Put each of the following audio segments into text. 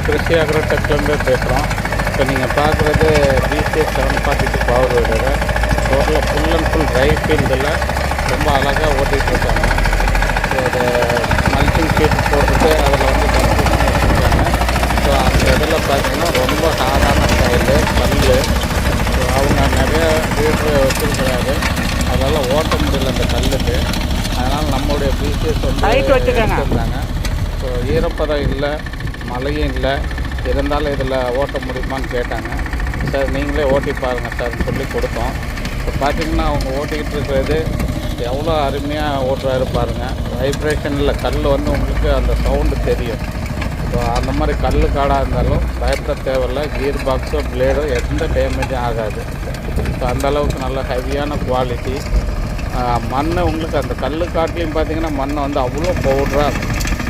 கிருஷி அக்ரோடெக்லேருந்து பேசுகிறோம். இப்போ நீங்கள் பார்க்குறது BCS 742 பவர் வீடரு. டோட்டலாக ஃபுல் அண்ட் ஃபுல் ட்ரை ஃபீல்டில் ரொம்ப அழகாக ஓட்டிகிட்ருக்காங்க. ஸோ அதை மல்ச்சிங் ஷீட் போட்டுட்டு அதில் வந்து கன்ஸ்ட்ரக்ஷன் வச்சுருக்காங்க. ஸோ அந்த இதில் பார்த்தீங்கன்னா ரொம்ப ஹார்டான ஸ்டைலு கல். ஸோ அவங்க நிறைய வீடு வச்சுருக்கிறாரு, அதெல்லாம் ஓட்ட முடியல அந்த கல்லுக்கு. அதனால் நம்மளுடைய BCS வந்து வச்சுருந்தாங்க. ஸோ ஈரப்பதம் இல்லை, மழையும் இல்லை, இருந்தாலும் இதில் ஓட்ட முடியுமான்னு கேட்டாங்க. சார் நீங்களே ஓட்டி பாருங்கள் சார்னு சொல்லி கொடுத்தோம். இப்போ பார்த்திங்கன்னா அவங்க ஓட்டிக்கிட்டு இருக்கிறது எவ்வளோ அருமையாக ஓட்டுறாரு பாருங்கள். வைப்ரேஷனில் கல் வந்து உங்களுக்கு அந்த சவுண்டு தெரியும். ஸோ அந்த மாதிரி கல் காடாக இருந்தாலும் பயப்பட தேவையில்லை. கீர் பாக்ஸோ பிளேடோ எந்த டேமேஜும் ஆகாது. ஸோ அந்தளவுக்கு நல்ல ஹெவியான குவாலிட்டி. மண் உங்களுக்கு அந்த கல் காட்டிலையும் பார்த்திங்கன்னா மண் வந்து அவ்வளோ பவுடராக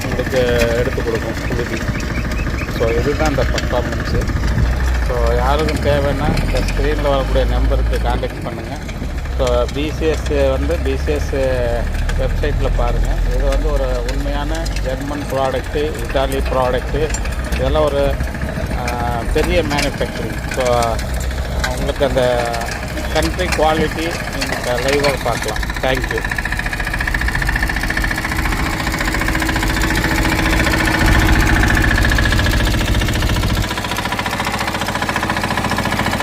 உங்களுக்கு எடுத்து கொடுக்கும் புழுதி. ஸோ இதுதான் இந்த பர்ஃபார்மன்ஸு. ஸோ யாருக்கும் தேவைன்னா இந்த ஸ்க்ரீனில் வரக்கூடிய நம்பருக்கு கான்டாக்ட் பண்ணுங்கள். ஸோ BCS வந்து BCS வெப்சைட்டில் பாருங்கள். இது வந்து ஒரு உண்மையான ஜெர்மன் ப்ராடக்ட்டு, இட்டாலி ப்ராடக்ட்டு. இதெல்லாம் ஒரு பெரிய மேனுஃபேக்சரிங். ஸோ உங்களுக்கு அந்த கண்ட்ரி குவாலிட்டி நீங்கள் லைவாக பார்க்கலாம். தேங்க்யூ.